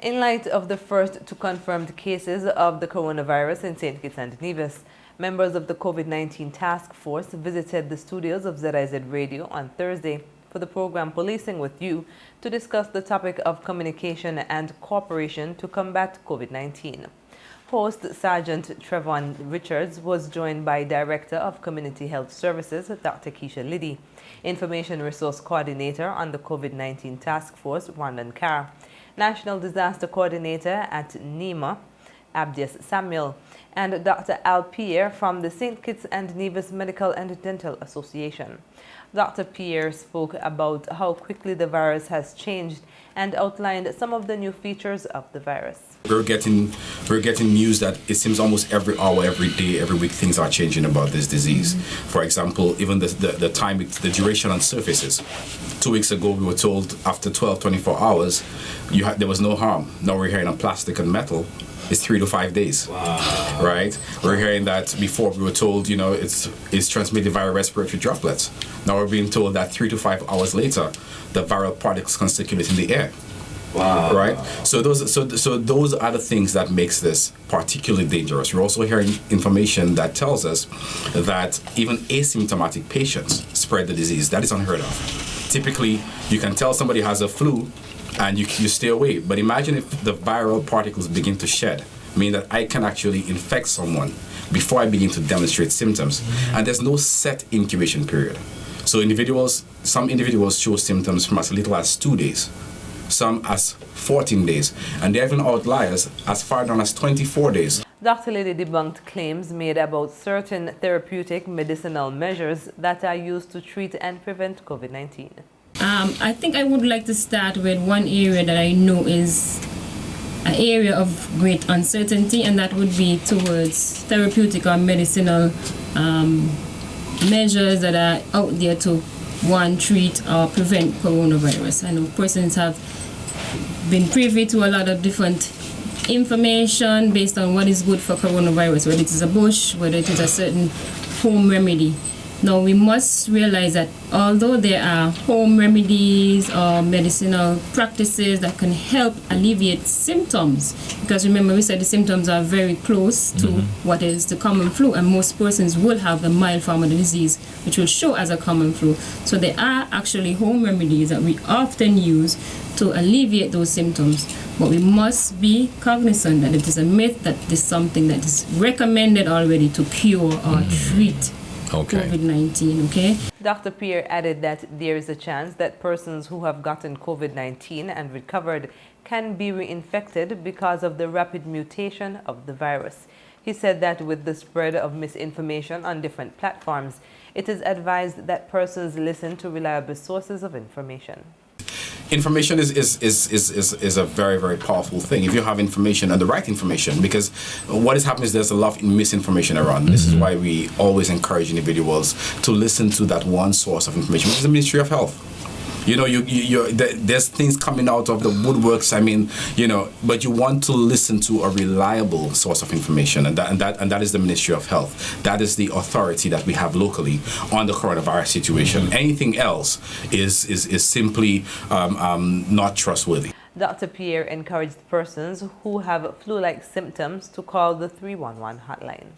In light of the first two confirmed cases of the coronavirus in St. Kitts and Nevis, members of the COVID-19 task force visited the studios of ZIZ Radio on Thursday for the program Policing with You to discuss the topic of communication and cooperation to combat COVID-19. Host Sergeant Trevon Richards was joined by Director of Community Health Services, Dr. Keisha Liddy, Information Resource Coordinator on the COVID-19 Task Force, Rondon Carr, National Disaster Coordinator at NEMA, Abdias Samuel, and Dr. Al Pierre from the St. Kitts and Nevis Medical and Dental Association. Dr. Pierre spoke about how quickly the virus has changed and outlined some of the new features of the virus. We're getting news that it seems almost every hour, every day, every week, things are changing about this disease. For example, even the time, the duration on surfaces. 2 weeks ago, we were told after 12, 24 hours, there was no harm. Now we're hearing on plastic and metal, it's 3 to 5 days. Wow. Right? We're hearing that before we were told, it's transmitted via respiratory droplets. Now we're being told that 3 to 5 hours later, the viral particles can circulate in the air. Wow. Right? So those are the things that makes this particularly dangerous. We're also hearing information that tells us that even asymptomatic patients spread the disease. That is unheard of. Typically, you can tell somebody has a flu and you stay away. But imagine if the viral particles begin to shed, meaning that I can actually infect someone before I begin to demonstrate symptoms. And there's no set incubation period. So some individuals show symptoms from as little as 2 days, some as 14 days, and there are even outliers as far down as 24 days. Dr. Liddy debunked claims made about certain therapeutic medicinal measures that are used to treat and prevent COVID-19. I think I would like to start with one area that I know is an area of great uncertainty, and that would be towards therapeutic or medicinal measures that are out there to treat or prevent coronavirus. I know persons have been privy to a lot of different information based on what is good for coronavirus, whether it is a bush, whether it is a certain home remedy. Now we must realize that although there are home remedies or medicinal practices that can help alleviate symptoms, because remember we said the symptoms are very close to what is the common flu, and most persons will have the mild form of the disease which will show as a common flu. So there are actually home remedies that we often use to alleviate those symptoms, but we must be cognizant that it is a myth that this is something that is recommended already to cure or treat COVID-19, okay? Dr. Pierre added that there is a chance that persons who have gotten COVID-19 and recovered can be reinfected because of the rapid mutation of the virus. He said that with the spread of misinformation on different platforms, it is advised that persons listen to reliable sources of information. Information is a very, very powerful thing if you have information and the right information, because what is happening is there's a lot of misinformation around. This is why we always encourage individuals to listen to that one source of information, which is the Ministry of Health. There's things coming out of the woodworks, but you want to listen to a reliable source of information, and that is the Ministry of Health. That is the authority that we have locally on the coronavirus situation. Anything else is simply not trustworthy. Dr. Pierre encouraged persons who have flu-like symptoms to call the 311 hotline.